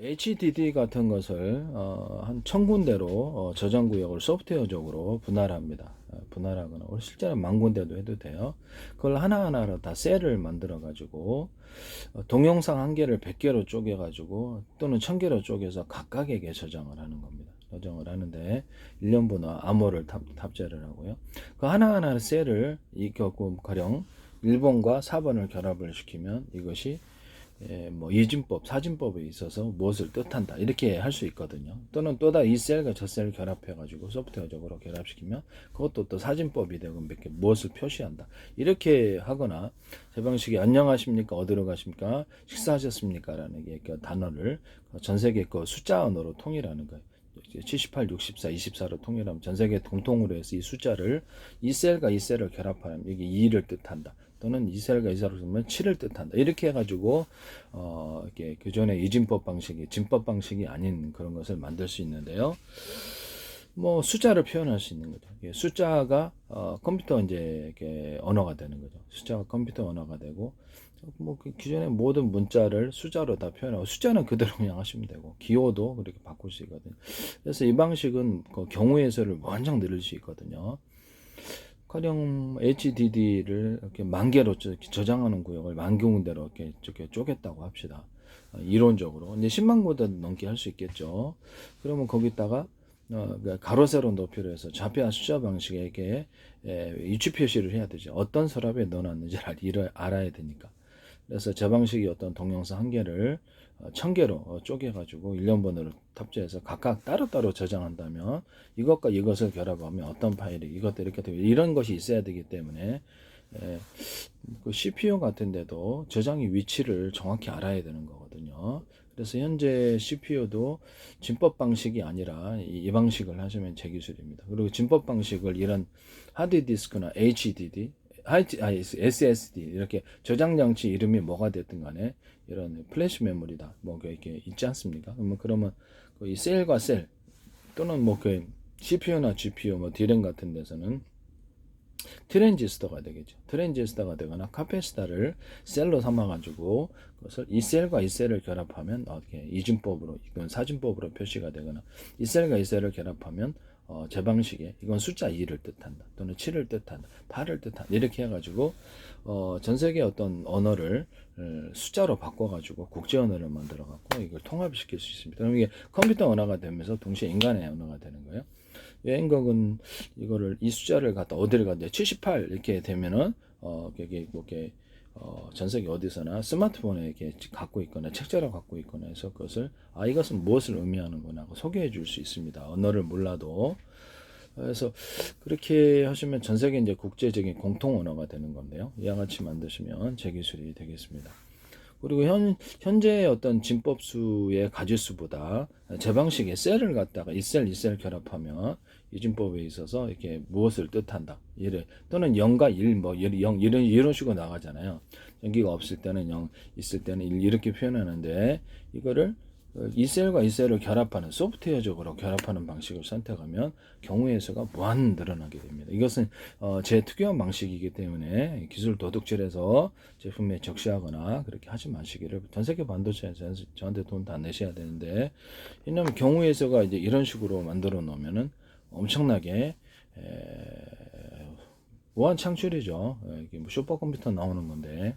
HDD 같은 것을 한 1000군데로 저장 구역을 소프트웨어적으로 분할합니다. 분할하거나 실제로 10,000군데도 해도 돼요. 그걸 하나하나로 다 셀을 만들어 가지고 동영상 한 개를 100개로 쪼개 가지고 또는 1000개로 쪼개서 각각에게 저장을 하는 겁니다. 저장을 하는데 1년 번호 암호를 탑재를 하고요. 그 하나하나 셀을 가령 1번과 4번을 결합을 시키면 이것이 뭐 이진법, 사진법에 있어서 무엇을 뜻한다 이렇게 할 수 있거든요. 또는 또다 이 셀과 저 셀을 결합해 가지고 소프트웨어적으로 결합시키면 그것도 또 사진법이 되고 무엇을 표시한다 이렇게 하거나 제 방식이 안녕하십니까 어디로 가십니까 식사하셨습니까 라는 그 단어를 전 세계 그 숫자 언어로 통일하는 거예요. 78, 64, 24로 통일하면 전 세계 공통으로 해서 이 숫자를 이 셀과 이 셀을 결합하면 이게 2를 뜻한다. 또는 이 셀과 이 셀을 쓰면 7을 뜻한다. 이렇게 해가지고 이렇게 교전의 이진법 방식이 진법 방식이 아닌 그런 것을 만들 수 있는데요. 뭐 숫자를 표현할 수 있는 거죠. 숫자가 컴퓨터 이제 이렇게 언어가 되는 거죠. 숫자가 컴퓨터 언어가 되고 뭐 기존의 모든 문자를 숫자로 다 표현하고 숫자는 그대로 그냥 하시면 되고 기호도 그렇게 바꿀 수 있거든요. 그래서 이 방식은 그 경우의 수를 완전 늘릴 수 있거든요. 가령 HDD를 이렇게 10,000개로 저장하는 구역을 10,000군데로 이렇게 쪼갰다고 합시다. 이론적으로 이제 10만 군데 넘게 할 수 있겠죠. 그러면 거기다가 가로 세로 높이로 해서 좌표와 숫자 방식에 이렇게 위치 표시를 해야 되죠. 어떤 서랍에 넣어놨는지를 알아야 되니까. 그래서 저 방식이 어떤 동영상 한 개를 1000개로 쪼개가지고 1년번호를 탑재해서 각각 따로따로 저장한다면 이것과 이것을 결합하면 어떤 파일이 이것도 이렇게 되고 이런 것이 있어야 되기 때문에 그 CPU 같은 데도 저장의 위치를 정확히 알아야 되는 거거든요. 그래서 현재 CPU도 진법 방식이 아니라 이 방식을 하시면 제 기술입니다. 그리고 진법 방식을 이런 하드디스크나 HDD SSD 이렇게 저장 장치 이름이 뭐가 됐든 간에 이런 플래시 메모리다 뭐 이렇게 있지 않습니까? 그러면 이 셀과 셀 또는 뭐 그 CPU나 GPU 뭐 D램 같은 데서는 트랜지스터가 되겠죠. 트랜지스터가 되거나 카패시터를 셀로 삼아가지고 그것을 이 셀과 이 셀을 결합하면 어떻게 이진법으로 이건 사진법으로 표시가 되거나 이 셀과 이 셀을 결합하면 제 방식에 이건 숫자 2를 뜻한다 또는 7을 뜻한다 8을 뜻한다 이렇게 해가지고 전 세계 어떤 언어를 숫자로 바꿔가지고 국제 언어를 만들어갖고 이걸 통합시킬 수 있습니다. 그럼 이게 컴퓨터 언어가 되면서 동시에 인간의 언어가 되는 거예요. 여행각은 이거를 이 숫자를 갖다 어디를 갖다 78 이렇게 되면은 이게 전 세계 어디서나 스마트폰에 이렇게 갖고 있거나 책자로 갖고 있거나 해서 그것을 이것은 무엇을 의미하는구나 하고 소개해 줄 수 있습니다. 언어를 몰라도. 그래서 그렇게 하시면 전 세계 이제 국제적인 공통 언어가 되는 건데요. 이와 같이 만드시면 제 기술이 되겠습니다. 그리고 현재 어떤 진법수의 가지수보다 제 방식의 셀을 갖다가 이 셀, 이 셀 결합하면 이 진법에 있어서 이렇게 무엇을 뜻한다. 또는 0과 1, 뭐 0, 이런 식으로 나가잖아요. 전기가 없을 때는 0, 있을 때는 1 이렇게 표현하는데 이거를 이 셀과 이 셀을 결합하는 소프트웨어적으로 결합하는 방식을 선택하면 경우의 수가 무한 늘어나게 됩니다. 이것은 제 특유한 방식이기 때문에 기술 도둑질해서 제품에 적시하거나 그렇게 하지 마시기를. 전 세계 반도체에서 저한테 돈 다 내셔야 되는데 왜냐면 경우의 수가 이제 이런 식으로 만들어 놓으면은 엄청나게 무한 창출이죠. 이게 뭐 슈퍼컴퓨터 나오는 건데.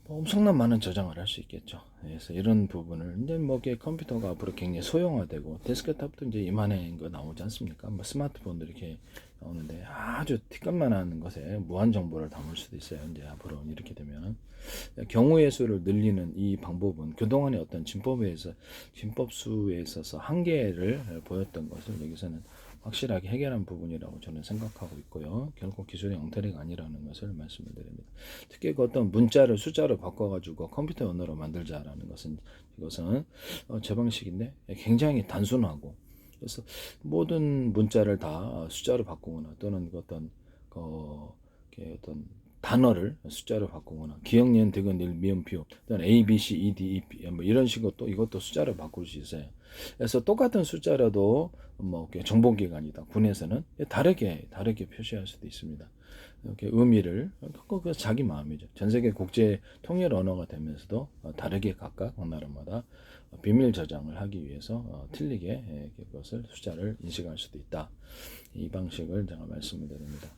엄청난 많은 저장을 할 수 있겠죠. 그래서 이런 부분을 이제 뭐 컴퓨터가 앞으로 굉장히 소형화되고 데스크탑도 이제 이만한 거 나오지 않습니까? 뭐 스마트폰도 이렇게 나오는데 아주 티끌만한 것에 무한 정보를 담을 수도 있어요. 이제 앞으로 이렇게 되면 경우의 수를 늘리는 이 방법은 그동안의 어떤 진법수에 있어서 한계를 보였던 것을 여기서는 확실하게 해결한 부분이라고 저는 생각하고 있고요. 결국 기술의 엉터리가 아니라는 것을 말씀을 드립니다. 특히 그 어떤 문자를 숫자로 바꿔가지고 컴퓨터 언어로 만들자라는 것은 이것은 제 방식인데 굉장히 단순하고 그래서 모든 문자를 다 숫자로 바꾸거나 또는 어떤 단어를 숫자로 바꾸거나 기억, 니은, 디귿, 릴, 미음, 비읍 또는 A, B, C, E, D, E, F 뭐 이런 식으로 또 이것도 숫자로 바꿀 수 있어요. 그래서 똑같은 숫자라도 뭐 정보기관이다 군에서는 다르게 표시할 수도 있습니다. 이렇게 의미를 그 자기 마음이죠. 전 세계 국제 통일 언어가 되면서도 다르게 각각 나라마다 비밀 저장을 하기 위해서 틀리게 그것을 숫자를 인식할 수도 있다. 이 방식을 제가 말씀을 드립니다.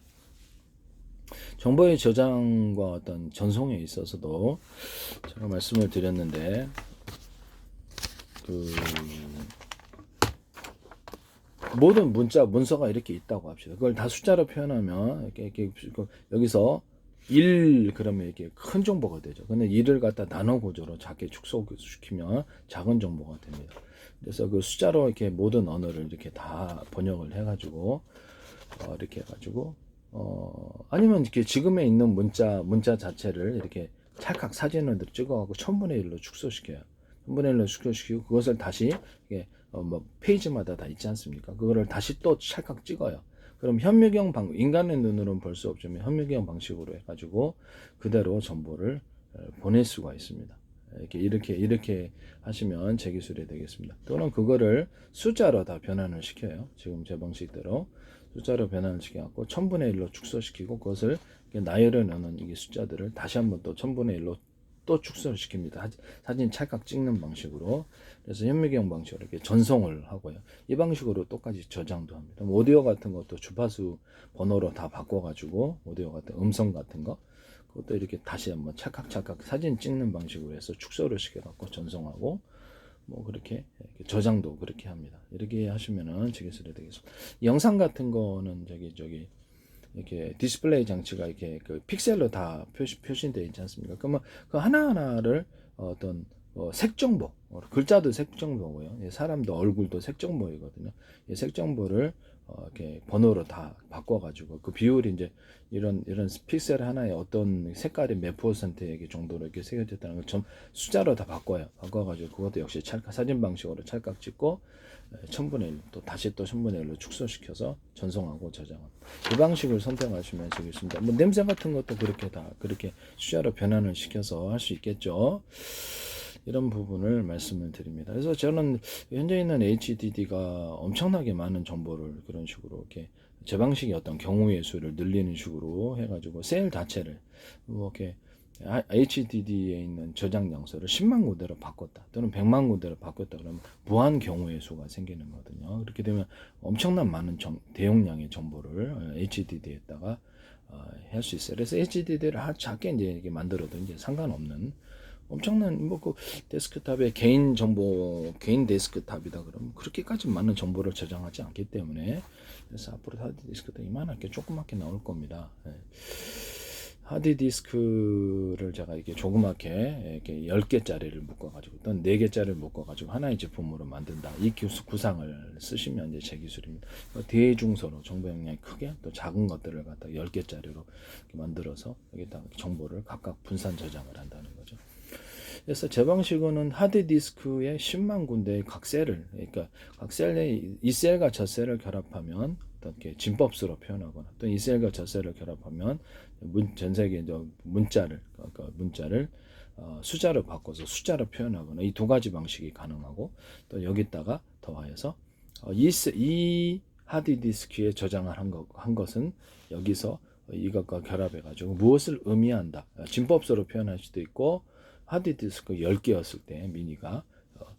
정보의 저장과 어떤 전송에 있어서도 제가 말씀을 드렸는데 그 모든 문서가 이렇게 있다고 합시다. 그걸 다 숫자로 표현하면 이렇게 여기서 1 그러면 이렇게 큰 정보가 되죠. 근데 1을 갖다 나눠 구조로 작게 축소시키면 작은 정보가 됩니다. 그래서 그 숫자로 이렇게 모든 언어를 이렇게 다 번역을 해가지고 이렇게 해가지고 아니면 이렇게 지금에 있는 문자 자체를 이렇게 찰칵 사진을 찍어갖고 1000분의 1로 축소시켜요. 1000분의 1로 축소시키고 그것을 다시 이게 뭐 페이지마다 다 있지 않습니까? 그거를 다시 또 찰칵 찍어요. 그럼 현미경 인간의 눈으로는 볼 수 없지만 현미경 방식으로 해가지고 그대로 정보를 보낼 수가 있습니다. 이렇게 하시면 제 기술이 되겠습니다. 또는 그거를 숫자로 다 변환을 시켜요. 지금 제 방식대로 숫자로 변환을 시켜갖고 1000분의 1로 축소시키고 그것을 나열해 놓는 이 숫자들을 다시 한번 또 1000분의 1로 또 축소를 시킵니다. 사진 찰칵 찍는 방식으로. 그래서 현미경 방식으로 이렇게 전송을 하고요. 이 방식으로 똑같이 저장도 합니다. 오디오 같은 것도 주파수 번호로 다 바꿔가지고 오디오 같은 음성 같은 거 그것도 이렇게 다시 한번 찰칵 사진 찍는 방식으로 해서 축소를 시켜갖고 전송하고 뭐 그렇게 저장도 그렇게 합니다. 이렇게 하시면은 제 기술이 되겠습니다. 영상 같은 거는 저기 이렇게 디스플레이 장치가 이렇게 그 픽셀로 다 표시되어 있지 않습니까? 그러면 그 하나하나를 어떤 색정보, 글자도 색정보고요. 사람도 얼굴도 색정보이거든요. 이 색정보를 이렇게 번호로 다 바꿔가지고 그 비율이 이제 이런 픽셀 하나에 어떤 색깔이 몇 퍼센트의 정도로 이렇게 새겨졌다는 걸 좀 숫자로 다 바꿔가지고 그것도 역시 사진 방식으로 찰칵 찍고 1000분의 1, 또 다시 또 1000분의 1로 축소시켜서 전송하고 저장합니다. 그 방식을 선택하시면 되겠습니다. 뭐 냄새 같은 것도 그렇게 숫자로 변환을 시켜서 할 수 있겠죠. 이런 부분을 말씀을 드립니다. 그래서 저는 현재 있는 HDD가 엄청나게 많은 정보를 그런 식으로 이렇게 제 방식의 어떤 경우의 수를 늘리는 식으로 해가지고 셀 자체를 뭐 이렇게 HDD에 있는 저장 장소를 10만 군데로 바꿨다 또는 100만 군데로 바꿨다 그러면 무한 경우의 수가 생기는 거거든요. 그렇게 되면 엄청난 많은 대용량의 정보를 HDD에다가 할 수 있어요. 그래서 HDD를 작게 이제 이렇게 만들어도 이제 상관없는 엄청난 뭐 그 데스크탑의 개인 데스크탑이다 그러면 그렇게까지 많은 정보를 저장하지 않기 때문에 그래서 앞으로 하드디스크도 이만하게 조그맣게 나올 겁니다. 하드디스크를 제가 이렇게 조그맣게 이렇게 10개짜리를 묶어가지고 또는 4개짜리를 묶어가지고 하나의 제품으로 만든다. 이 구상을 쓰시면 이제 제 기술입니다. 대중소로 정보 용량이 크게 또 작은 것들을 갖다 10개짜리로 만들어서 여기다 정보를 각각 분산 저장을 한다는 거죠. 그래서 제 방식으로는 하드디스크에 10만 군데의 각 셀을, 그러니까 각 셀에 이 셀과 저 셀을 결합하면 어떻게 진법수로 표현하거나 또 이 셀과 저 셀을 결합하면 전 세계 문자를 숫자로 바꿔서 숫자로 표현하거나 이 두 가지 방식이 가능하고 또 여기다가 더하여서 이 하드디스크에 저장을 한 것은 여기서 이것과 결합해 가지고 무엇을 의미한다 진법수로 표현할 수도 있고 하드디스크 10개였을 때 미니가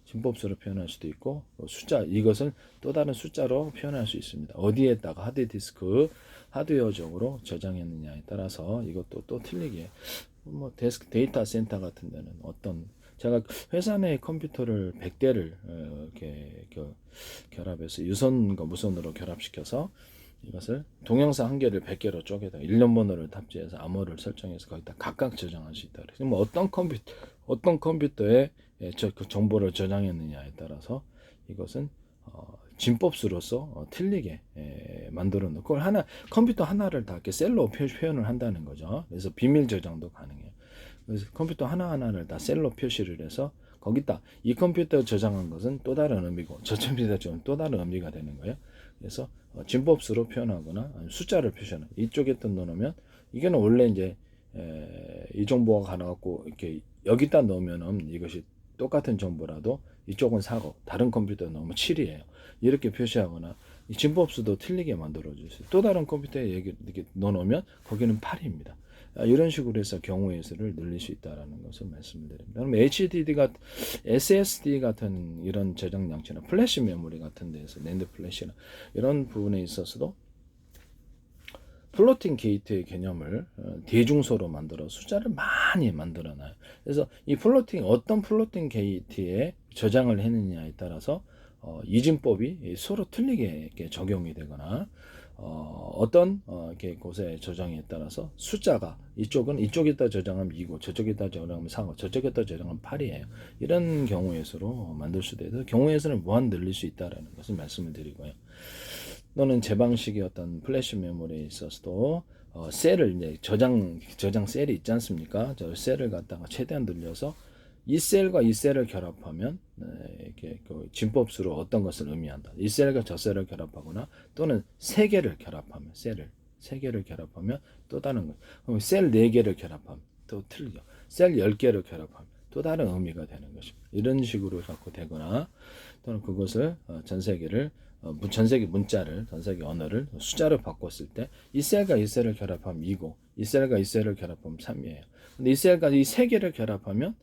진법수로 표현할 수도 있고 숫자 이것을 또 다른 숫자로 표현할 수 있습니다. 어디에다가 하드디스크 하드웨어적으로 저장했느냐에 따라서 이것도 또 틀리게 뭐 데이터 센터 같은 데는 제가 회사 내 컴퓨터를 100대를 이렇게 결합해서 유선과 무선으로 결합시켜서 이것을 동영상 한 개를 100개로 쪼개다 일련 번호를 탑재해서 암호를 설정해서 거기다 각각 저장할 수 있다. 그래서 뭐 어떤 컴퓨터에 그 정보를 저장했느냐에 따라서 이것은 진법수로서 틀리게 만들어 놓고 그걸 컴퓨터 하나를 다 이렇게 셀로 표현을 한다는 거죠. 그래서 비밀 저장도 가능해요. 그래서 컴퓨터 하나하나를 다 셀로 표시를 해서 거기다 이 컴퓨터 저장한 것은 또 다른 의미고 저 컴퓨터 저장은 또 다른 의미가 되는 거예요. 그래서 진법수로 표현하거나 숫자를 표시하는 이쪽에 넣으면 이게는 원래 이제 이 정보가 가능하고 이렇게 여기다 넣으면은 이것이 똑같은 정보라도 이쪽은 4고 다른 컴퓨터에 넣으면 7이에요. 이렇게 표시하거나 이 진법수도 틀리게 만들어 주세요. 또 다른 컴퓨터에 이렇게 넣어놓으면 거기는 8입니다. 이런 식으로 해서 경우의 수를 늘릴 수 있다는 것을 말씀을 드립니다. 그럼 HDD가 SSD 같은 이런 저장 장치나 플래시 메모리 같은 데서 낸드 플래시나 이런 부분에 있어서도 플로팅 게이트의 개념을 대중소로 만들어 숫자를 많이 만들어놔요. 그래서 이 어떤 플로팅 게이트에 저장을 했느냐에 따라서 이진법이 서로 틀리게 이렇게 적용이 되거나 어떤 이렇게 곳에 저장에 따라서 숫자가 이쪽에다 저장하면 2고 저쪽에다 저장하면 4고 저쪽에다 저장하면 8이에요. 이런 경우의 수로 만들 수도 있어서 경우의 수는 무한 늘릴 수 있다는 것을 말씀을 드리고요. 또는 제 방식의 어떤 플래시 메모리에 있어서도 셀을 이제 저장 셀이 있지 않습니까? 저 셀을 갖다가 최대한 늘려서 이 셀과 이 셀을 결합하면 이렇게 그 진법수로 어떤 것을 의미한다. 이 셀과 저 셀을 결합하거나 또는 세 개를 결합하면 세 개를 결합하면 또 다른 거. 그럼 셀 4개를 결합하면 또 틀리죠. 셀 10개를 결합하면 또 다른 의미가 되는 것입니다. 이런 식으로 갖고 되거나 또는 그것을 전 세계 문자를, 전 세계 언어를 숫자로 바꿨을 때 이 셀과 이 셀을 결합하면 2고 이 셀과 이 셀을 결합하면 3이에요. 근데 이 셀과 이 세 개를 결합하면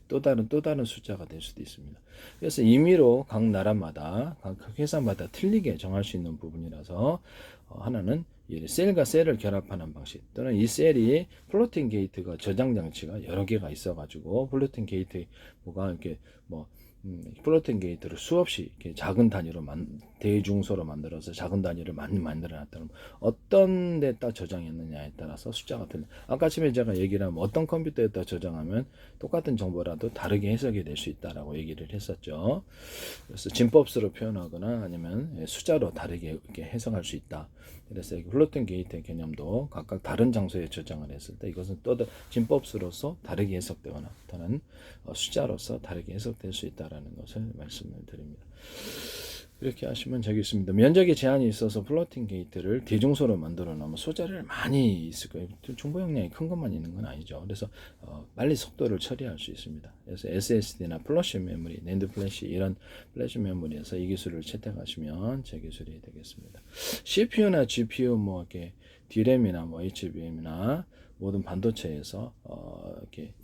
또 다른 숫자가 될 수도 있습니다. 그래서 임의로 각 나라마다, 각 회사마다 틀리게 정할 수 있는 부분이라서 하나는 셀과 셀을 결합하는 방식, 또는 이 셀이 플로팅 게이트가 저장 장치가 여러 개가 있어가지고 플로팅 게이트 뭐가 이렇게 플로팅 게이트를 수없이 이렇게 작은 단위로 대중소로 만들어서 작은 단위를 많이 만들어놨다면 어떤 데다 저장했느냐에 따라서 숫자가 틀려. 아까 전에 제가 얘기를 하면 어떤 컴퓨터에다 저장하면 똑같은 정보라도 다르게 해석이 될 수 있다라고 얘기를 했었죠. 그래서 진법수로 표현하거나 아니면 숫자로 다르게 이렇게 해석할 수 있다. 그래서 플로팅 게이트의 개념도 각각 다른 장소에 저장을 했을 때 이것은 또 진법수로서 다르게 해석되거나 또는 숫자로서 다르게 해석될 수 있다라는 것을 말씀을 드립니다. 이렇게 하시면 되겠습니다. 면적에 제한이 있어서 플로팅 게이트를 대중소로 만들어 놓으면 숫자를 많이 있을 거예요. 정보 용량이 큰 것만 있는 건 아니죠. 그래서 빨리 속도를 처리할 수 있습니다. 그래서 SSD나 플래시 메모리, 낸드 플래시 이런 플래시 메모리에서 이 기술을 채택하시면 제 기술이 되겠습니다. CPU나 GPU 이렇게 D램이나 HBM이나 모든 반도체에서 이렇게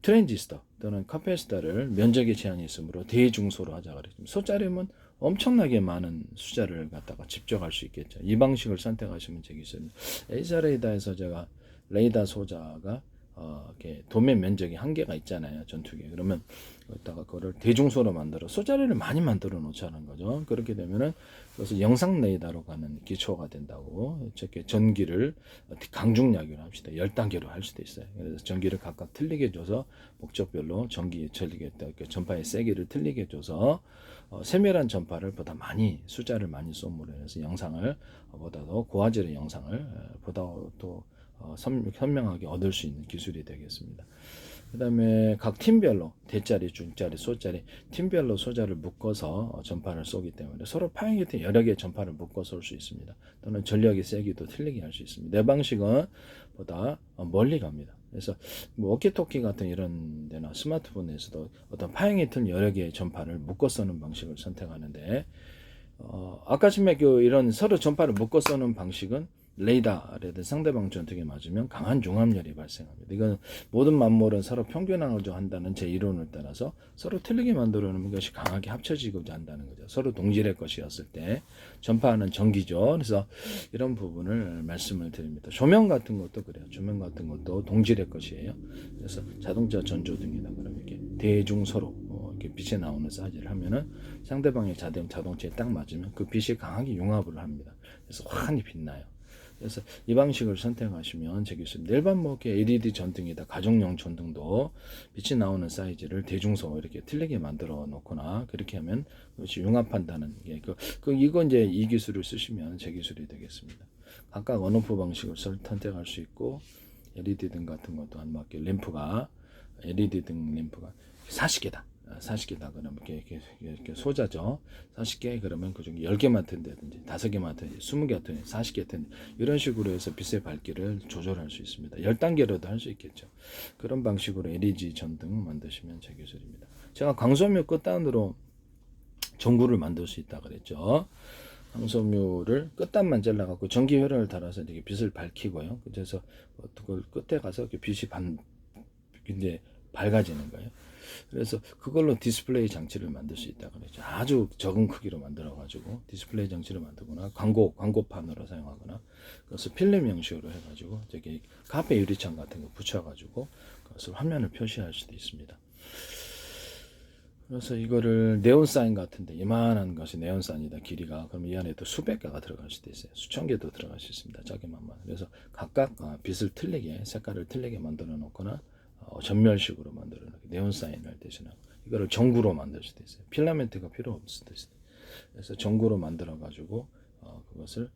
트랜지스터 또는 카패시터를 면적에 제한이 있으므로 대중소로 하자 그랬습니다. 소자리면 엄청나게 많은 숫자를 갖다가 집적할 수 있겠죠. 이 방식을 선택하시면 되겠습니다. 에이사 레이더에서 제가 레이더 소자가 이렇게 도면 면적이 한계가 있잖아요. 전투기. 그러면 여기다가 그거를 대중소로 만들어 소자리를 많이 만들어 놓자는 거죠. 그렇게 되면은 그래서 영상 레이더로 가는 기초가 된다고. 저렇게 전기를 강중약으로 합시다. 10단계로 할 수도 있어요. 그래서 전기를 각각 틀리게 줘서 목적별로 전기 전리게 전파의 세기를 틀리게 줘서 세밀한 전파를 보다 많이 숫자를 많이 쏘므로 해서 영상을 보다도 고화질의 영상을 보다 또 선명하게 얻을 수 있는 기술이 되겠습니다. 그 다음에 각 팀별로 대짜리, 중짜리, 소짜리 팀별로 소자를 묶어서 전파를 쏘기 때문에 서로 파행 같은 여러 개의 전파를 묶어 쏠 수 있습니다. 또는 전력의 세기도 틀리게 할 수 있습니다. 내 방식은 보다 멀리 갑니다. 그래서 워키토키 같은 이런 데나 스마트폰에서도 어떤 파행이 튼 여러 개의 전파를 묶어 쏘는 방식을 선택하는데 아까 전에 이런 서로 전파를 묶어 쏘는 방식은 레이더라든 상대방 전투기에 맞으면 강한 융합열이 발생합니다. 이건 모든 만물은 서로 평균화를 한다는 제 이론을 따라서 서로 틀리게 만들어 놓은 것이 강하게 합쳐지고자 한다는 거죠. 서로 동질의 것이었을 때 전파하는 전기죠. 그래서 이런 부분을 말씀을 드립니다. 조명 같은 것도 그래요. 조명 같은 것도 동질의 것이에요. 그래서 자동차 전조등이다 그러면 이렇게 대중서로 이렇게 빛이 나오는 사이즈를 하면은 상대방의 자동차에 딱 맞으면 그 빛이 강하게 융합을 합니다. 그래서 환히 빛나요. 그래서 이 방식을 선택하시면 되겠습니다. 일반 LED 전등이다 가정용 전등도 빛이 나오는 사이즈를 대중소 이렇게 틀리게 만들어 놓거나 그렇게 하면 그것이 융합한다는 게 이거 이제 이 기술을 쓰시면 제 기술이 되겠습니다. 각각 온오프 방식을 선택할 수 있고 LED 등 같은 것도 한 맞게 램프가 LED 등 램프가 40개다. 40개다 그러면 이렇게 소자죠. 40개 그러면 그중에 10개 맡은다든지 5개 맡은지 20개 맡은지 40개 맡은지 이런 식으로 해서 빛의 밝기를 조절할 수 있습니다. 10단계로도 할 수 있겠죠. 그런 방식으로 LED 전등 만드시면 제 기술입니다. 제가 광소묘 끝단으로 전구를 만들 수 있다 그랬죠. 황소묘를 끝단만 잘라갖고 전기 회로를 달아서 이렇게 빛을 밝히고요. 그래서 그걸 끝에 가서 이렇게 빛이 이제 밝아지는 거예요. 그래서 그걸로 디스플레이 장치를 만들 수 있다 그랬죠. 아주 적은 크기로 만들어 가지고 디스플레이 장치를 만들거나 광고판으로 사용하거나, 그것을 필름 형식으로 해가지고 저기 카페 유리창 같은 거 붙여가지고 그것을 화면을 표시할 수도 있습니다. 그래서 이거를 네온사인 같은데 이만한 것이 네온사인이다 길이가, 그럼 이 안에 또 수백 개가 들어갈 수도 있어요. 수천 개도 들어갈 수 있습니다. 자기만만. 그래서 각각 빛을 틀리게, 색깔을 틀리게 만들어 놓거나 전멸식으로 만들어 놓고 네온사인을 대신하고, 이거를 전구로 만들 수도 있어요. 필라멘트가 필요 없을 수도 있어요. 그래서 전구로 만들어 가지고 그것을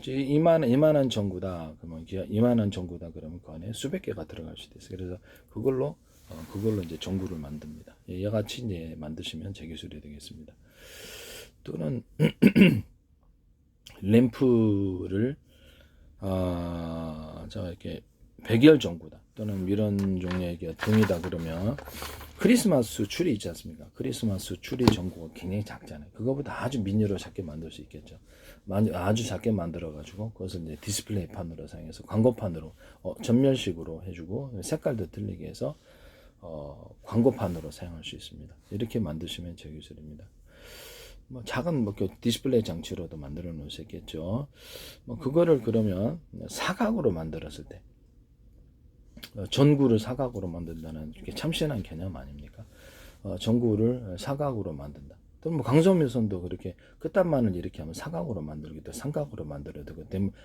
이만한 전구다 그러면 이만한 전구다 그러면 그 안에 수백 개가 들어갈 수도 있어요. 그래서 그걸로 이제 전구를 만듭니다. 이같이 이제 만드시면 제 기술이 되겠습니다. 또는 램프를 이렇게 백열 전구다 또는 이런 종류의 등이다 그러면 크리스마스 추리 있지 않습니까? 크리스마스 추리 전구가 굉장히 작잖아요. 그거보다 아주 미니로 작게 만들 수 있겠죠. 아주 작게 만들어 가지고 그것을 이제 디스플레이 판으로 사용해서 광고판으로 전면식으로 해주고 색깔도 틀리게 해서 광고판으로 사용할 수 있습니다. 이렇게 만드시면 제 기술입니다. 작은 디스플레이 장치로도 만들어 놓을 수 있겠죠. 그거를 그러면 사각으로 만들었을 때, 전구를 사각으로 만든다는 게 참신한 개념 아닙니까? 전구를 사각으로 만든다. 또 강소묘선도 그렇게 끝단만을 이렇게 하면 사각으로 만들기도, 삼각으로 만들어도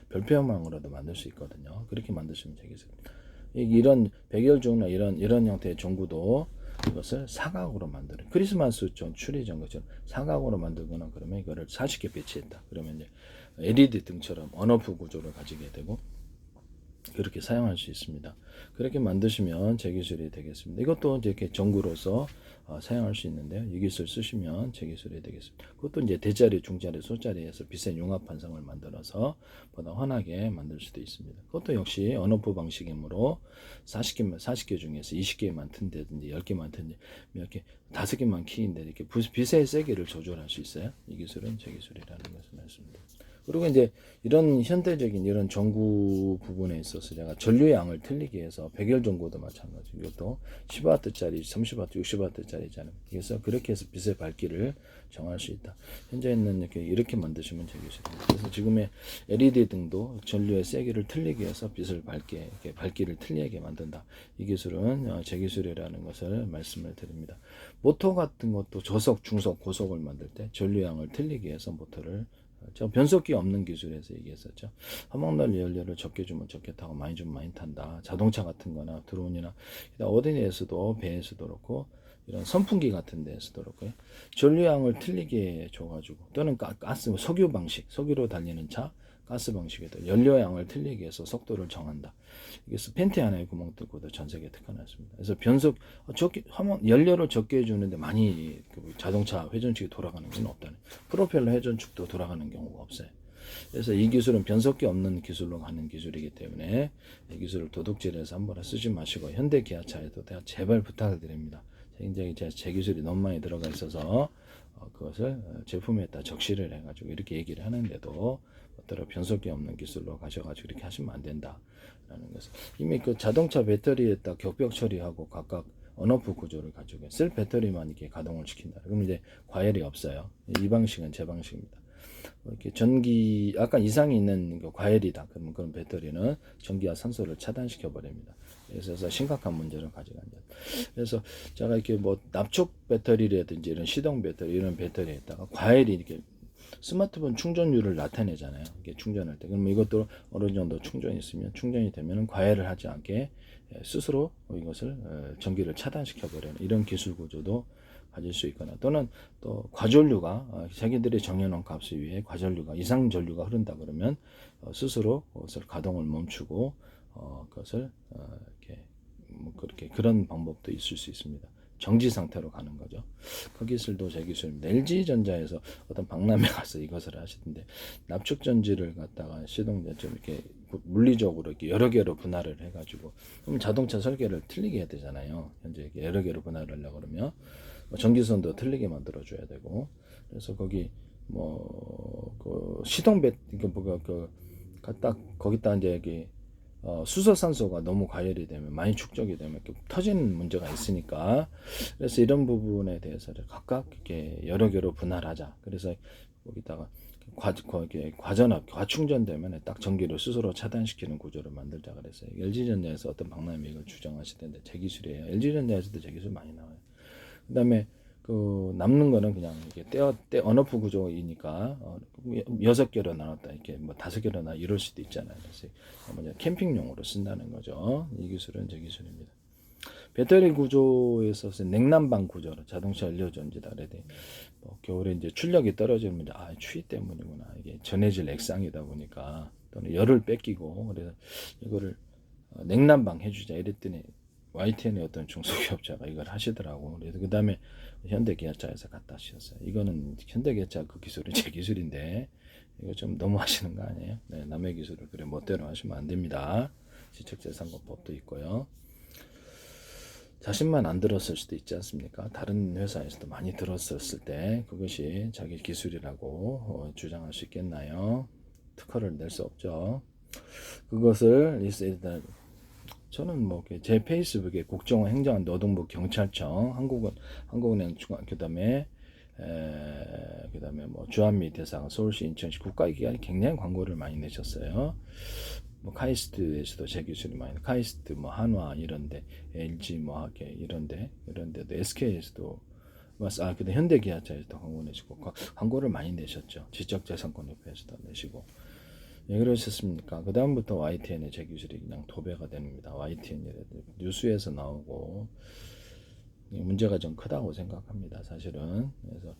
별표형으로도 만들 수 있거든요. 그렇게 만드시면 되겠습니다. 이런 백열종이나 이런 형태의 전구도 이것을 사각으로 만드는, 크리스마스 추리 전구처럼 사각으로 만들거나 그러면 이거를 40개 배치했다. 그러면 이제 LED 등처럼 언오프 구조를 가지게 되고 그렇게 사용할 수 있습니다. 그렇게 만드시면 제 기술이 되겠습니다. 이것도 이제 이렇게 전구로서 사용할 수 있는데요. 이 기술 쓰시면 제 기술이 되겠습니다. 그것도 이제 대자리, 중자리, 소자리에서 빛의 융합 반성을 만들어서 보다 환하게 만들 수도 있습니다. 그것도 역시 언오프 방식이므로 40개 중에서 20개만 튼다든지 10개만 튼지 이렇게 5개만 키인데 이렇게 빛의 세기를 조절할 수 있어요. 이 기술은 제 기술이라는 것을 말씀드립니다. 그리고 이제 이런 현대적인 이런 전구 부분에 있어서 제가 전류의 양을 틀리게 해서 백열 전구도 마찬가지. 이것도 10W짜리, 30W, 60W짜리잖아요. 그래서 그렇게 해서 빛의 밝기를 정할 수 있다. 현재는 이렇게 만드시면 되겠습니다. 그래서 지금의 LED 등도 전류의 세기를 틀리게 해서 빛을 밝기를 틀리게 만든다. 이 기술은 제 기술이라는 것을 말씀을 드립니다. 모터 같은 것도 저속, 중속, 고속을 만들 때 전류양을 틀리게 해서 모터를, 변속기 없는 기술에서 얘기했었죠. 화목난로 연료를 적게 주면 적게 타고 많이 주면 많이 탄다. 자동차 같은 거나 드론이나 어디에서도, 배에서도 그렇고 이런 선풍기 같은 데에서도 그렇고요. 전류양을 틀리게 줘가지고, 또는 가스, 석유 방식, 석유로 달리는 차, 가스 방식에도 연료양을 틀리게 해서 속도를 정한다. 이게 팬티 하나에 구멍 뚫고도 전 세계에 특허났습니다. 그래서 연료를 적게 해주는데 많이 자동차 회전축이 돌아가는 건 없다는, 프로펠러 회전축도 돌아가는 경우가 없어요. 그래서 이 기술은 변속기 없는 기술로 가는 기술이기 때문에 이 기술을 도둑질해서 함부로 쓰지 마시고, 현대 기아차에도 제발 부탁을 드립니다. 굉장히 제 기술이 너무 많이 들어가 있어서 그것을 제품에다 적시를 해가지고 이렇게 얘기를 하는데도 어떤 변속기 없는 기술로 가셔가지고 이렇게 하시면 안 된다라는 것을, 이미 그 자동차 배터리에다 격벽 처리하고 각각 언오프 구조를 가지고 쓸 배터리만 이렇게 가동을 시킨다. 그러면 이제 과열이 없어요. 이 방식은 제 방식입니다. 이렇게 전기 약간 이상이 있는 과열이다. 그러면 그런 배터리는 전기와 산소를 차단시켜 버립니다. 그래서 심각한 문제를 가져간다. 그래서 제가 이렇게 납축 배터리라든지 이런 시동 배터리, 이런 배터리에다가 과열이 이렇게 스마트폰 충전율을 나타내잖아요. 이게 충전할 때. 그러면 이것도 어느 정도 충전이 되면 과열을 하지 않게 스스로 이것을 전기를 차단시켜 버리는 이런 기술 구조도 가질 수 있거나, 또는 또 과전류가 자기들이 정해놓은 값에 의해 이상 전류가 흐른다 그러면 스스로 그것을 가동을 멈추고 그것을 이렇게 그렇게 그런 방법도 있을 수 있습니다. 정지 상태로 가는 거죠. 그 기술도 제 기술입니다. LG전자에서 어떤 박람회 가서 이것을 하시던데, 납축 전지를 갖다가 시동제 좀 이렇게 물리적으로 이렇게 여러 개로 분할을 해가지고 그럼 자동차 설계를 틀리게 해야 되잖아요. 현재 이렇게 여러 개로 분할을 하려고 그러면 뭐 전기선도 틀리게 만들어줘야 되고 그래서 거기 뭐 그 시동배 이게 뭐가 그 갖다 거기다 이제 여기 수소산소가 너무 과열이 되면 많이 축적이 되면 이렇게 터지는 문제가 있으니까 그래서 이런 부분에 대해서를 각각 이렇게 여러 개로 분할하자. 그래서 거기다가 과전압, 과충전되면 딱 전기를 스스로 차단시키는 구조를 만들자 그랬어요. LG전자에서 어떤 박람회 이걸 주장하시던데 제 기술이에요. LG전자에서도 제 기술 많이 나와요. 그다음에 그 남는 거는 그냥 이게 언오프 구조이니까 6개로 나눴다 이렇게 뭐 5개로 나 이럴 수도 있잖아요. 그래서 뭐냐 캠핑용으로 쓴다는 거죠. 이 기술은 제 기술입니다. 배터리 구조에 있어서 냉난방 구조로 자동차 연료 전지다 그래도 뭐 겨울에 이제 출력이 떨어지면 추위 때문이구나 이게 전해질 액상이다 보니까 또는 열을 뺏기고 그래서 이거를 냉난방 해주자 이랬더니 YTN의 어떤 중소기업자가 이걸 하시더라고. 그래서 그 다음에 현대기아차에서 갖다 주셨어요. 이거는 현대기아차 그 기술이 제 기술인데 이거 좀 너무 하시는 거 아니에요? 네, 남의 기술을 그래 멋대로 하시면 안 됩니다. 지적재산권법도 있고요. 자신만 안 들었을 수도 있지 않습니까? 다른 회사에서도 많이 들었었을 때 그것이 자기 기술이라고 주장할 수 있겠나요? 특허를 낼 수 없죠. 그것을 일단 저는 뭐 제 페이스북에 국정원 행정안 노동부 경찰청 한국은행 중앙 그다음에 뭐 주한미 대상 서울시 인천시 국가기관이 굉장히 광고를 많이 내셨어요. 뭐 카이스트에서도 제 기술이 많이 카이스트 뭐 한화 이런데 LG 뭐 하게 이런데도 SK에서도 근데 현대기아차에서도 광고 내시고 광고를 많이 내셨죠. 지적재산권협회에서도 내시고 왜 그러셨습니까? 그 다음부터 YTN의 제 기술이 그냥 도배가 됩니다. YTN이 뉴스에서 나오고 문제가 좀 크다고 생각합니다. 사실은 그래서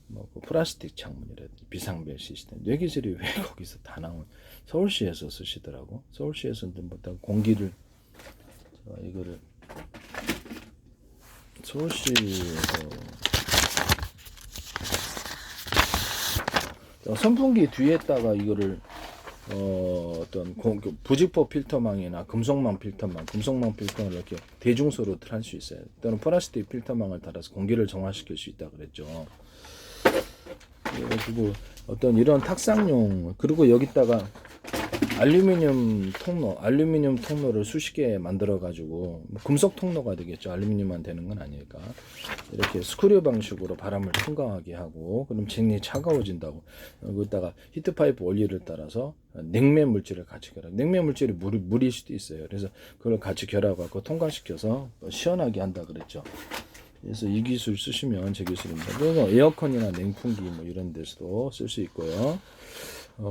뭐그 플라스틱 창문이라든지 비상벨 시스템 뇌 기술이 왜 거기서 다 나온 서울시에서 쓰시더라고. 서울시에서는 보다 공기를 이거를 서울시에서 선풍기 뒤에다가 이거를 어떤 부직포 필터망이나 금속망 필터를 이렇게 대중소로 할 수 있어요. 또는 플라스틱 필터망을 달아서 공기를 정화시킬 수 있다 그랬죠. 그리고 어떤 이런 탁상용 그리고 여기다가 알루미늄 통로를 수십 개 만들어 가지고 금속 통로가 되겠죠. 알루미늄만 되는 건 아니니까 이렇게 스크류 방식으로 바람을 통과하게 하고 그럼 쟁이 차가워진다고 거기다가 히트파이프 원리를 따라서 냉매 물질을 같이 냉매 물질이 물일 수도 있어요. 그래서 그걸 같이 결합하고 통과시켜서 시원하게 한다 그랬죠. 그래서 이 기술 쓰시면 제 기술입니다. 그래서 에어컨이나 냉풍기 뭐 이런 데서도 쓸 수 있고요.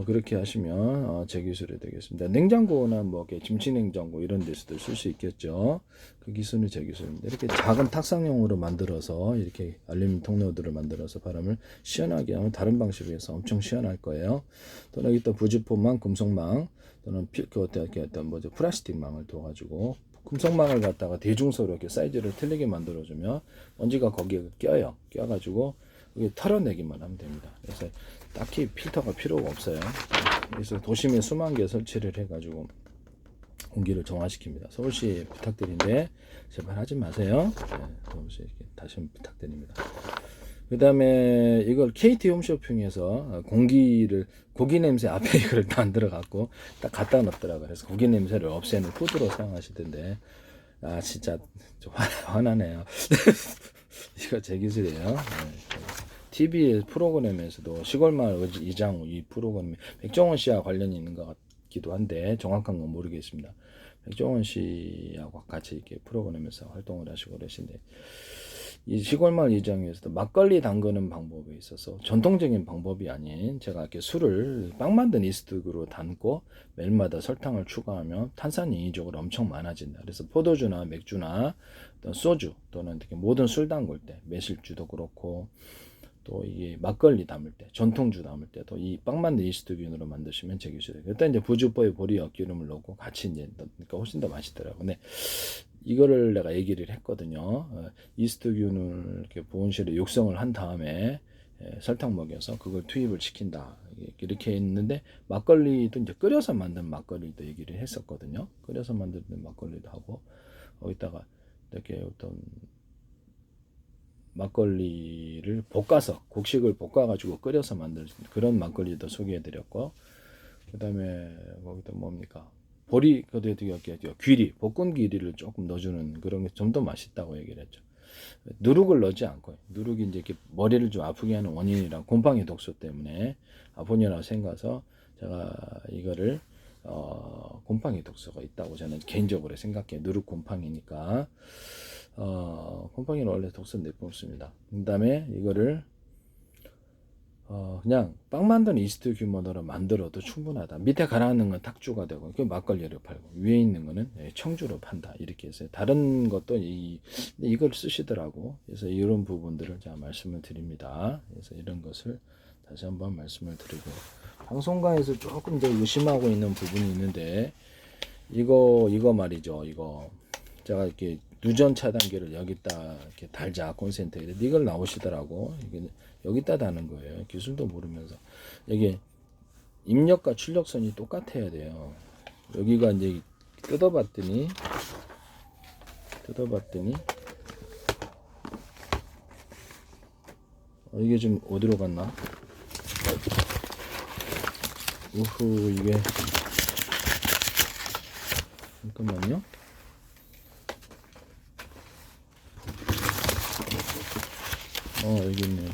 그렇게 하시면 제 기술이 되겠습니다. 냉장고나 뭐 김치 냉장고 이런 데서도 쓸 수 있겠죠. 그 기술은 제 기술입니다. 이렇게 작은 탁상용으로 만들어서 이렇게 알루미늄 통로들을 만들어서 바람을 시원하게 하면 다른 방식으로 해서 엄청 시원할 거예요. 또는 여기 또 부직포망, 금속망 또는 어떤 플라스틱망을 둬가지고 금속망을 갖다가 대중소로 이렇게 사이즈를 틀리게 만들어주면 먼지가 거기에 껴가지고 이게 털어내기만 하면 됩니다. 그래서 딱히 필터가 필요가 없어요. 그래서 도심에 수만 개 설치를 해가지고 공기를 정화시킵니다. 서울시 부탁드린데 제발 하지 마세요. 네, 서울시 다시 한번 부탁드립니다. 그 다음에 이걸 KT 홈쇼핑에서 고기 냄새 앞에 이걸 만들어 갖고 딱 갖다 놓더라고요. 그래서 고기 냄새를 없애는 후드로 사용하시던데 진짜 좀 화나네요. 이거 제 기술이에요. 네. TV 프로그램에서도 시골마을 이장우 이 프로그램에 백종원 씨와 관련이 있는 것 같기도 한데 정확한 건 모르겠습니다. 백종원 씨하고 같이 이렇게 프로그램에서 활동을 하시고 그러신데 이 시골마을 이장우에서도 막걸리 담그는 방법에 있어서 전통적인 방법이 아닌 제가 이렇게 술을 빵 만든 이스트로 담고 매일마다 설탕을 추가하면 탄산이 인위적으로 엄청 많아진다. 그래서 포도주나 맥주나 또는 소주 또는 이렇게 모든 술 담글 때 매실주도 그렇고 또 이게 막걸리 담을 때, 전통주 담을 때도 이 빵 만든 이스트균으로 만드시면 제 기술이에요. 일단 이제 부주포에 보리역 기름을 넣고 같이 이제 넣으니까 훨씬 더 맛있더라고요. 근데 이거를 내가 얘기를 했거든요. 이스트균을 이렇게 보온실에 육성을 한 다음에 설탕 먹여서 그걸 투입을 시킨다. 이렇게 했는데 막걸리도 이제 끓여서 만든 막걸리도 얘기를 했었거든요. 끓여서 만든 막걸리도 하고 거기다가 이렇게 어떤 막걸리를 볶아서 곡식을 볶아가지고 끓여서 만들 그런 막걸리도 소개해드렸고 그 다음에 거기다 뭡니까 보리 그도 귀리 볶은 귀리를 조금 넣어주는 그런 게 좀 더 맛있다고 얘기를 했죠. 누룩을 넣지 않고 누룩이 이제 이렇게 머리를 좀 아프게 하는 원인이랑 곰팡이 독소 때문에 아프냐라고 생각해서 제가 이거를 곰팡이 독소가 있다고 저는 개인적으로 생각해요. 누룩 곰팡이니까 곰팡이는 원래 독소는 내뿜습니다. 그 다음에 이거를 그냥 빵 만드는 이스트 규모로 만들어도 충분하다. 밑에 가라앉는 건 탁주가 되고 그 막걸리를 팔고 위에 있는 거는 청주로 판다. 이렇게 해서 다른 것도 이걸 쓰시더라고. 그래서 이런 부분들을 제가 말씀을 드립니다. 그래서 이런 것을 다시 한번 말씀을 드리고 방송가에서 조금 더 의심하고 있는 부분이 있는데 이거 말이죠. 이거 제가 이렇게 누전 차단기를 여기다 이렇게 달자 콘센트에 이걸 나오시더라고. 이게 여기다 다는 거예요. 기술도 모르면서 여기 입력과 출력선이 똑같아야 돼요. 여기가 이제 뜯어봤더니 이게 좀 어디로 갔나? 우후 이게 잠깐만요. 여기 있네.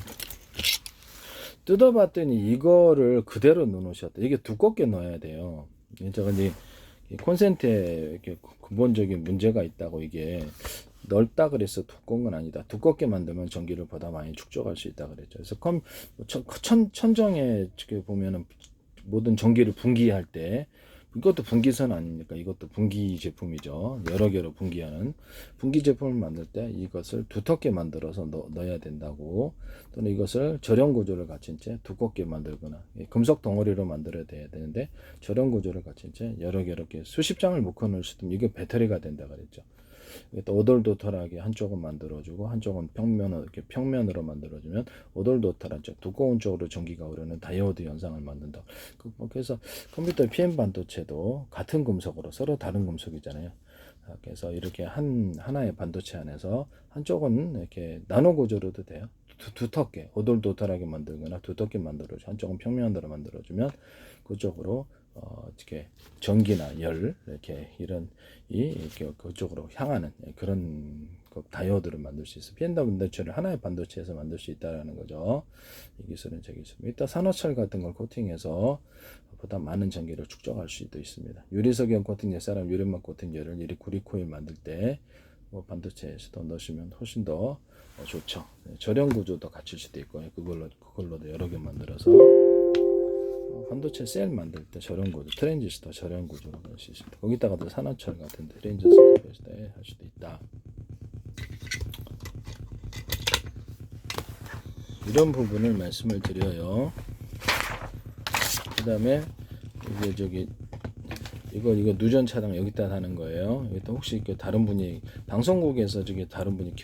뜯어봤더니 이거를 그대로 넣으셨다. 이게 두껍게 넣어야 돼요. 제가 이제 콘센트에 이렇게 근본적인 문제가 있다고 이게 넓다 그래서 두꺼운 건 아니다. 두껍게 만들면 전기를 보다 많이 축적할 수 있다 그랬죠. 그래서 천정에 보면은 모든 전기를 분기할 때 이것도 분기선 아닙니까? 이것도 분기 제품이죠. 여러 개로 분기하는 분기 제품을 만들 때 이것을 두텁게 만들어서 넣어야 된다고 또는 이것을 절연 구조를 갖춘 채 두껍게 만들거나 금속 덩어리로 만들어야 되는데 절연 구조를 갖춘 채 여러 개 이렇게 수십 장을 묶어 놓을 수도 이게 배터리가 된다 그랬죠. 또 오돌도털하게 한쪽은 만들어주고 한쪽은 평면으로 만들어주면 오돌도털한 쪽 두꺼운 쪽으로 전기가 흐르는 다이오드 현상을 만든다. 그래서 컴퓨터 PM 반도체도 같은 금속으로 서로 다른 금속이잖아요. 그래서 이렇게 하나의 반도체 안에서 한쪽은 이렇게 나노 구조로도 돼요. 두텁게 오돌도털하게 만들거나 두텁게 만들어주 한쪽은 평면으로 만들어주면 그쪽으로 이렇게 전기나 열 이렇게 이런 이렇게 그쪽으로 향하는 그런 다이오드를 만들 수 있어. p 반도체를 하나의 반도체에서 만들 수 있다라는 거죠. 이 기술은 제 기술입니다. 이따 산화철 같은 걸 코팅해서 보다 많은 전기를 축적할 수도 있습니다. 유리석연 코팅 옛사람 유리막 코팅제를 구리코일 만들 때 반도체에서도 넣으시면 훨씬 더 좋죠. 절연 구조도 갖출 수도 있고 그걸로도 여러 개 만들어서 반도체 셀 만들 때 절연 구조, 트랜지스터 절연 구조로 넣을 수 있습니다. 거기다가도 산화철 같은 트랜지스터 할 수도 있다. 이런 부분을 말씀을 드려요. 그 다음에 이거 누전 차단 여기다 하는 거예요. 여기다 혹시 다른 분이 방송국에서 다른 분이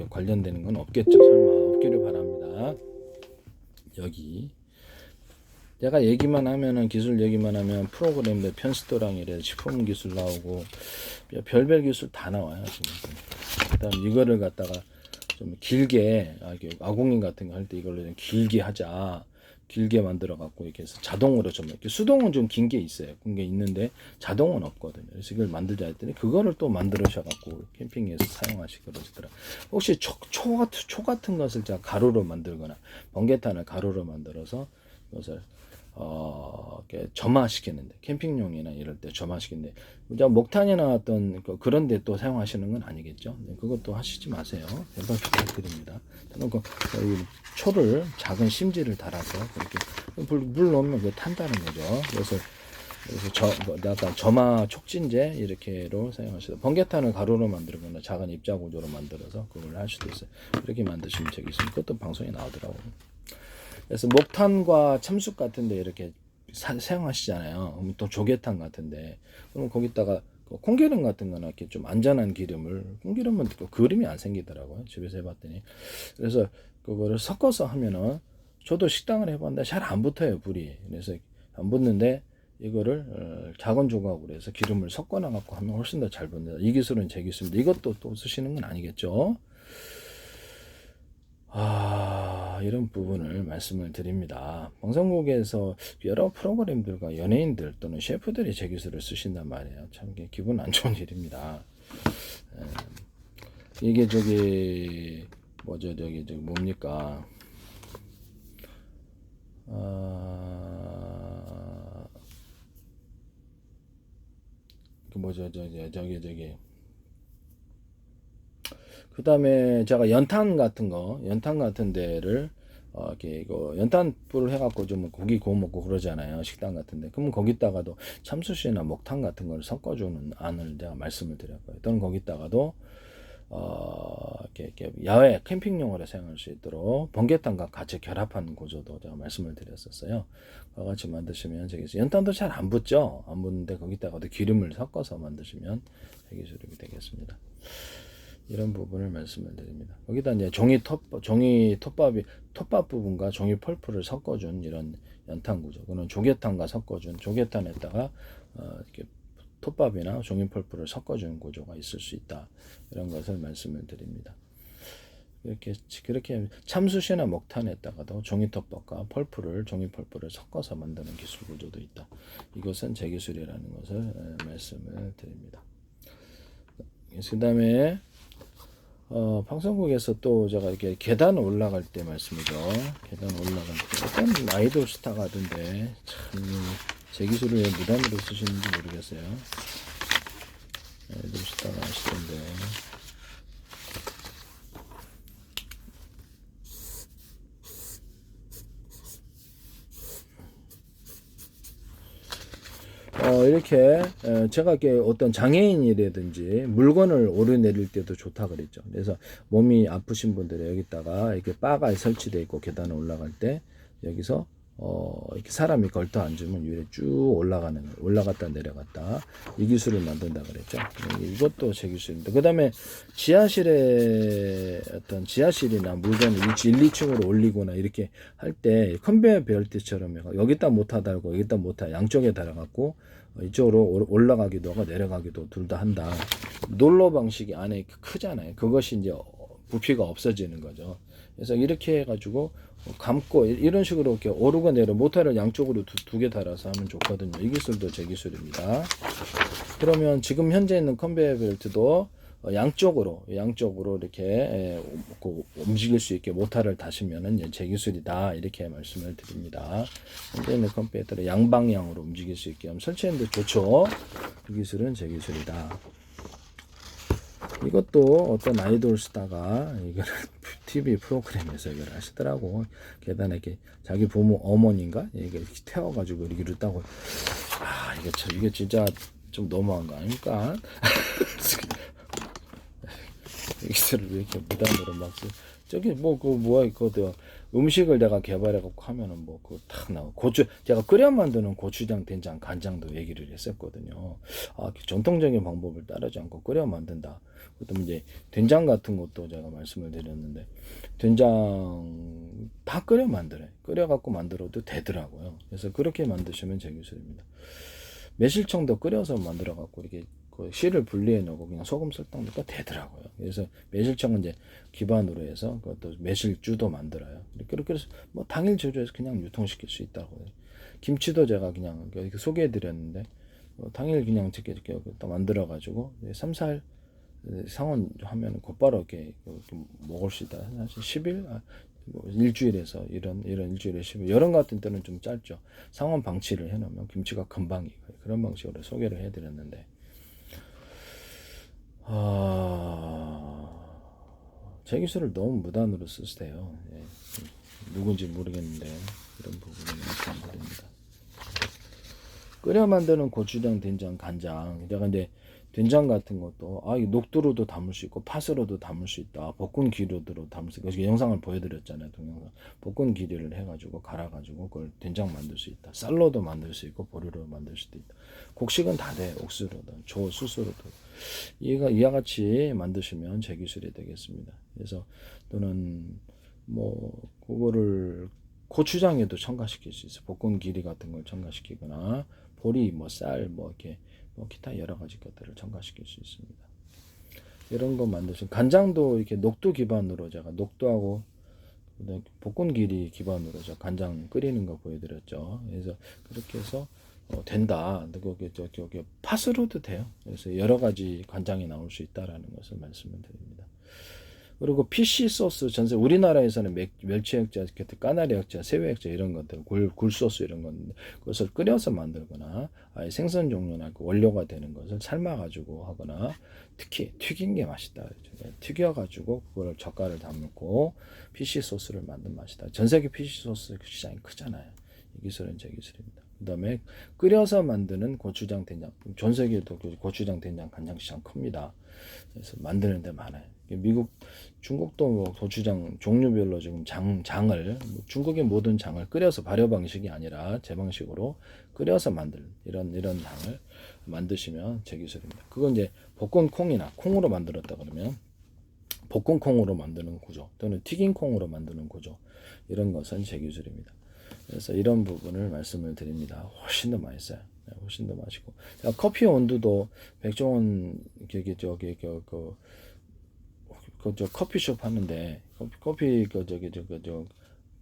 관련되는 건 없겠죠? 설마 없기를 바랍니다. 여기 내가 얘기만 하면은 기술 얘기만 하면 프로그램들 편스토랑 이래 식품 기술 나오고 별별 기술 다 나와요 지금. 그다음 이거를 갖다가 좀 길게 아공인 같은 거 할 때 이걸로 좀 길게 하자. 길게 만들어 갖고 이렇게 해서 자동으로 좀 이렇게 수동은 좀 긴 게 있어요. 긴 게 있는데 자동은 없거든요. 그래서 이걸 만들자 했더니 그거를 또 만들으셔 갖고 캠핑에서 사용하시고 그러시더라. 혹시 초 같은 것을 자 가루로 만들거나 번개탄을 가루로 만들어서 이것을 이렇게 점화시키는데 캠핑용이나 이럴 때 점화시키는데 목탄이나 어떤 그런데 또 사용하시는 건 아니겠죠? 네, 그것도 하시지 마세요. 제발 부탁드립니다. 저는 초를 작은 심지를 달아서 이렇게 물 넣으면 그 탄다는 거죠. 그래서 약간 점화 촉진제 이렇게로 사용하시다. 번개탄을 가루로 만들거나 작은 입자 구조로 만들어서 그걸 할 수도 있어요. 그렇게 만드시면 적이 있으면 그것도 방송에 나오더라고요. 그래서 목탄과 참숯 같은데 이렇게 사용하시잖아요. 그럼 또 조개탄 같은데 그럼 거기다가 콩기름 같은 거나 이렇게 좀 안전한 기름을 콩기름은 그림이 안 생기더라고요. 집에서 해봤더니 그래서 그거를 섞어서 하면은 저도 식당을 해봤는데 잘 안 붙어요, 불이. 그래서 안 붙는데 이거를 작은 조각으로 해서 기름을 섞어 나갖고 하면 훨씬 더 잘 붙는다. 이 기술은 제 기술인데 이것도 또 쓰시는 건 아니겠죠? 이런 부분을 말씀을 드립니다. 방송국에서 여러 프로그램들과 연예인들 또는 셰프들이 제 기술을 쓰신단 말이에요. 참 기분 안 좋은 일입니다. 이게 저기 뭡니까? 저기 그 다음에 제가 연탄 같은 데를 이렇게 이거 연탄불을 해갖고 좀 고기 구워 먹고 그러잖아요, 식당 같은데. 그러면 거기다가도 참숯이나 목탄 같은 걸 섞어주는 안을 제가 말씀을 드렸고요. 또는 거기다가도 이렇게 야외 캠핑용으로 사용할 수 있도록 번개탄과 같이 결합한 구조도 제가 말씀을 드렸었어요. 그와 같이 만드시면 저기서 연탄도 잘 안 붙죠. 안 붙는데 거기다가도 기름을 섞어서 만드시면 대기술이 되겠습니다. 이런 부분을 말씀을 드립니다. 거기다 이제 톱밥 부분과 종이 펄프를 섞어준 이런 연탄 구조. 그는 조개탄과 섞어준 조개탄에다가 이렇게 톱밥이나 종이 펄프를 섞어준 구조가 있을 수 있다. 이런 것을 말씀을 드립니다. 그렇게 참숯이나 목탄에다가도 종이 종이 펄프를 섞어서 만드는 기술 구조도 있다. 이것은 제 기술이라는 것을 말씀을 드립니다. 그 다음에 방송국에서 또 제가 이렇게 계단 올라갈 때 말씀이죠. 계단 올라갈 때 어떤 아이돌 스타가 하던데 참 제 기술을 왜 무단으로 쓰시는지 모르겠어요. 아이돌 스타가 하시던데 이렇게 제가 이렇게 어떤 장애인이라든지 물건을 오르내릴 때도 좋다 그랬죠. 그래서 몸이 아프신 분들은 여기다가 이렇게 바가 설치되어 있고 계단을 올라갈 때 여기서 이렇게 사람이 걸터 앉으면 위에 쭉 올라갔다 내려갔다 이 기술을 만든다 그랬죠. 이것도 제 기술입니다. 그 다음에 지하실이나 물건을 1, 2층으로 올리거나 이렇게 할 때 컨베이어 벨트처럼 여기다 못하 달고 여기다 못하 양쪽에 달아갖고 이쪽으로 올라가기도 하고 내려가기도 둘 다 한다. 놀러 방식이 안에 크잖아요. 그것이 이제 부피가 없어지는 거죠. 그래서 이렇게 해가지고 감고 이런 식으로 이렇게 오르고 내려 모터를 양쪽으로 두 개 달아서 하면 좋거든요. 이 기술도 제 기술입니다. 그러면 지금 현재 있는 컨베이어 벨트도 양쪽으로 이렇게 움직일 수 있게 모터를 다시면은 제 기술이다 이렇게 말씀을 드립니다. 현재 있는 컨베이어를 양방향으로 움직일 수 있게 하면 설치하는데 좋죠. 이 기술은 제 기술이다. 이것도 어떤 아이돌 스타가 이거를 TV 프로그램에서 이걸 하시더라고. 계단에 이렇게 자기 부모 어머니인가 이게 이렇게 태워가지고 이렇게 이랬다고. 이게 진짜 좀 너무한 거 아닙니까? 여기서를 왜 이렇게 무단으로 막 저기 그거 음식을 내가 개발해갖고 하면은 그거 탁 나와. 제가 끓여 만드는 고추장, 된장, 간장도 얘기를 했었거든요. 전통적인 방법을 따르지 않고 끓여 만든다. 그다음에 이제 된장 같은 것도 제가 말씀을 드렸는데 된장 다 끓여 만들어요. 끓여갖고 만들어도 되더라고요. 그래서 그렇게 만드시면 제 기술입니다. 매실청도 끓여서 만들어갖고 이렇게 씨를 분리해 놓고 그냥 소금 설탕 넣고 되더라고요. 그래서 매실청은 이제 기반으로 해서 그것도 매실주도 만들어요. 그렇게 해서 당일 제조해서 그냥 유통시킬 수 있다고. 김치도 제가 그냥 이렇게 소개해 드렸는데 당일 그냥 이렇게 만들어 가지고 3, 4일 상온 하면 곧바로 이렇게 먹을 수 있다. 사실 10일 일주일에서 이런 일주일에 10일. 여름 같은 때는 좀 짧죠. 상온 방치를 해 놓으면 김치가 금방 익어요. 그런 방식으로 소개를 해 드렸는데 제 기술을 너무 무단으로 쓰세요. 누군지 모르겠는데 이런 부분을 말씀드립니다. 끓여 만드는 고추장, 된장, 간장. 제가 이제 된장 같은 것도 녹두로도 담을 수 있고 팥으로도 담을 수 있다. 볶은 기류로 담을 수 있고 영상을 보여드렸잖아요. 동영상. 볶은 기류를 해가지고 갈아가지고 그걸 된장 만들 수 있다. 쌀로도 만들 수 있고 보리로 만들 수도 있다. 곡식은 다 돼. 옥수로도, 수수로도. 이와 같이 만드시면 제 기술이 되겠습니다. 그래서 또는 그거를 고추장에도 첨가시킬 수 있어요. 볶은 길이 같은 걸 첨가시키거나 보리, 뭐 쌀, 뭐 이렇게 뭐 기타 여러 가지 것들을 첨가시킬 수 있습니다. 이런 거 만드시면 간장도 이렇게 녹두 기반으로 제가 녹두하고 볶은 길이 기반으로 제가 간장 끓이는 거 보여드렸죠. 그래서 그렇게 해서 된다. 여기 팥으로도 돼요. 그래서 여러 가지 간장이 나올 수 있다라는 것을 말씀을 드립니다. 그리고 PC 소스 전세 우리나라에서는 멸치 액자, 까나리 액자, 새우 액자 이런 것들, 굴 소스 이런 건데 그것을 끓여서 만들거나 아예 생선 종류나 그 원료가 되는 것을 삶아 가지고 하거나 특히 튀긴 게 맛있다. 튀겨 가지고 그걸 젓갈을 담고 PC 소스를 만든 맛이다. 전 세계 PC 소스 시장이 크잖아요. 이 기술은 제 기술입니다. 그다음에 끓여서 만드는 고추장 된장. 전 세계도 고추장 된장 간장 시장 큽니다. 그래서 만드는 데 많아요. 미국, 중국도 뭐 고추장 종류별로 지금 장을 중국의 모든 장을 끓여서 발효 방식이 아니라 제 방식으로 끓여서 만들 이런 장을 만드시면 제 기술입니다. 그건 이제 볶은 콩이나 콩으로 만들었다 그러면 볶은 콩으로 만드는 구조 또는 튀긴 콩으로 만드는 구조 이런 것은 제 기술입니다. 그래서 이런 부분을 말씀을 드립니다. 훨씬 더 맛있어요. 훨씬 더 맛있고 커피 온도도 백종원 저 커피숍 하는데 커피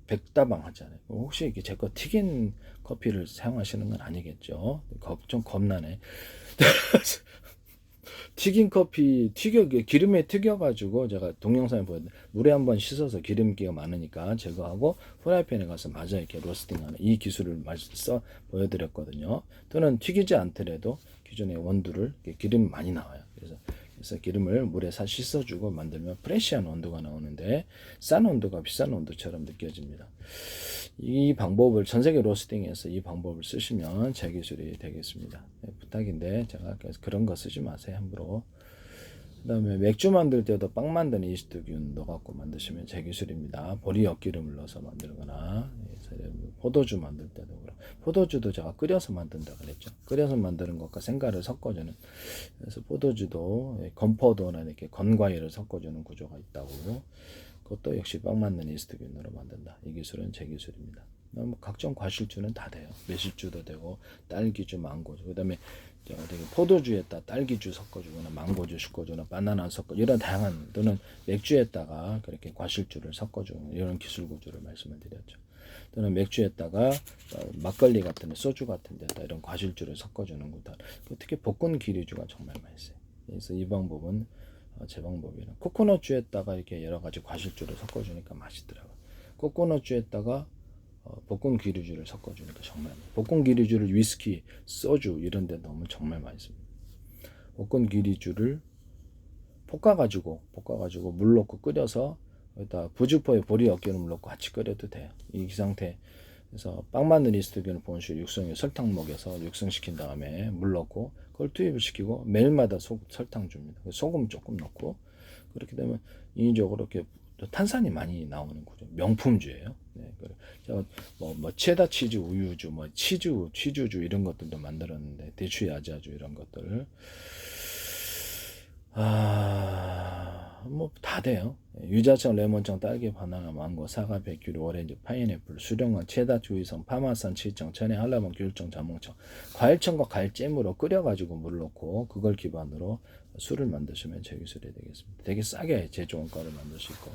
백다방 하잖아요. 혹시 제 거 튀긴 커피를 사용하시는 건 아니겠죠? 좀 겁나네. 튀긴 커피 기름에 튀겨가지고 제가 동영상에 보였는데 물에 한번 씻어서 기름기가 많으니까 제거하고 프라이팬에 가서 마저 이렇게 로스팅하는 이 기술을 써 보여드렸거든요. 또는 튀기지 않더라도 기존의 원두를 기름 많이 나와요. 그래서 기름을 물에 씻어주고 만들면 프레시한 온도가 나오는데 싼 온도가 비싼 온도처럼 느껴집니다. 이 방법을 전세계 로스팅에서 이 방법을 쓰시면 제 기술이 되겠습니다. 부탁인데 제가 그런 거 쓰지 마세요 함부로. 그 다음에 맥주 만들 때도 빵 만드는 이스트균 넣어갖고 만드시면 제 기술입니다. 보리 엿기름을 넣어서 만들거나 포도주 만들 때도 그렇고 포도주도 제가 끓여서 만든다 그랬죠. 끓여서 만드는 것과 생과를 섞어주는 그래서 포도주도 건포도나 이렇게 건과일을 섞어주는 구조가 있다고 그것도 역시 빵 만드는 이스트균으로 만든다. 이 기술은 제 기술입니다. 뭐 각종 과실주는 다 돼요. 매실주도 되고 딸기주, 망고주 그 다음에 포도주에다 딸기주 섞어주거나 망고주 섞어주거나 바나나 섞어 이런 다양한 또는 맥주에다가 그렇게 과실주를 섞어주는 이런 기술 구조를 말씀을 드렸죠. 또는 맥주에다가 막걸리 같은 소주 같은 데다 이런 과실주를 섞어주는 것들 특히 볶은 기리주가 정말 맛있어요. 그래서 이 방법은 제 방법이에요. 코코넛주에다가 이렇게 여러 가지 과실주를 섞어주니까 맛있더라고요. 코코넛주에다가 볶은 기류주를 섞어주니까 정말 볶은 기류주를 위스키, 소주 이런 데 넣으면 정말 맛있습니다. 볶은 기류주를 볶아가지고 물 넣고 끓여서 여기다 부주포에 보리 엿기름을 넣고 같이 끓여도 돼요. 이 상태 그래서 빵 만든 이스트균을 본식 육성에 설탕 먹여서 육성시킨 다음에 물 넣고 그걸 투입을 시키고 매일마다 설탕 줍니다. 소금 조금 넣고 그렇게 되면 인위적으로 이렇게 탄산이 많이 나오는 거죠. 명품주예요. 네, 뭐 체다 치즈 우유주, 뭐 치즈주 이런 것들도 만들었는데 대추 야자주 이런 것들 뭐 다 돼요. 유자청, 레몬청, 딸기, 바나나, 망고, 사과, 백규리, 오렌지, 파인애플, 수령원, 체다, 주의성, 파마산, 칠청, 천혜, 한라봉, 귤청, 자몽청, 과일청과 과일잼으로 끓여가지고 물 넣고 그걸 기반으로 술을 만드시면 제 기술이 되겠습니다. 되게 싸게 제조 원가를 만들 수 있고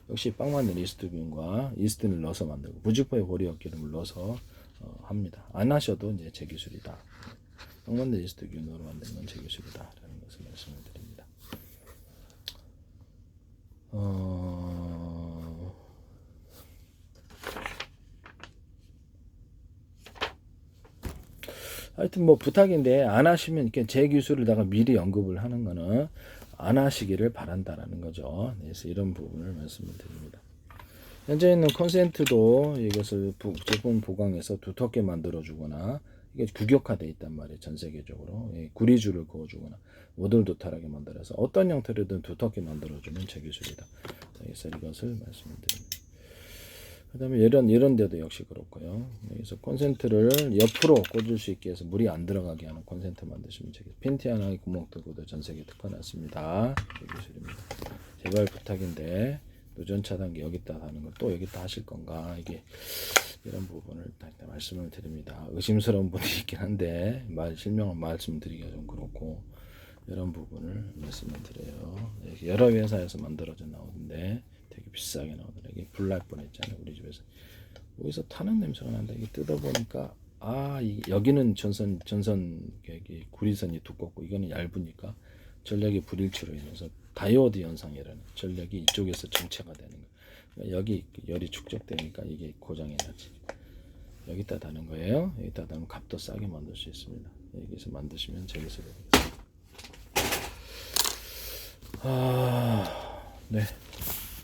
역시 빵 만든 이스트균과 이스트를 넣어서 만들고 부직포에 보리 엿기름을 넣어서 합니다. 안 하셔도 이제 제 기술이다. 빵 만든 이스트균으로 만든 건 제 기술이다라는 것을 말씀을 드립니다. 하여튼 뭐 부탁인데 안 하시면 이렇게 제 기술을다가 미리 언급을 하는 거는 안 하시기를 바란다라는 거죠. 그래서 이런 부분을 말씀을 드립니다. 현재 있는 콘센트도 이것을 제품 보강해서 두텁게 만들어 주거나 이게 규격화되어 있단 말이에요. 전 세계적으로 구리줄을 그어주거나 오돌도탈하게 만들어서 어떤 형태로든 두텁게 만들어주는 제 기술이다. 그래서 이것을 말씀을 드립니다. 그 다음에 이런 데도 역시 그렇고요. 그래서 콘센트를 옆으로 꽂을 수 있게 해서 물이 안 들어가게 하는 콘센트 만드시면 되겠습니다. 핀티 하나에 구멍 뚫고도 전 세계 특허 났습니다. 제 기술입니다. 제발 부탁인데 누전 차단기 여기다 하는 걸 또 여기다 하실 건가, 이게 이런 부분을 다시 말씀을 드립니다. 의심스러운 분이 있긴 한데 실명을 말씀드리기가 좀 그렇고, 이런 부분을 말씀을 드려요. 여러 회사에서 만들어져 나오는데 되게 비싸게 나오더라고요. 이게 불날 뻔했잖아요. 우리 집에서 여기서 타는 냄새가 난다. 이게 뜯어보니까 여기는 전선 여기 구리선이 두껍고 이거는 얇으니까 전력이 불일치로 인해서 다이오드 현상이라는, 전력이 이쪽에서 정체가 되는 거예요. 그러니까 여기 열이 축적되니까 이게 고장이 나지. 여기다 다는 거예요. 여기다 다면 값도 싸게 만들 수 있습니다. 여기서 만드시면 재밌을 것 같아요. 네.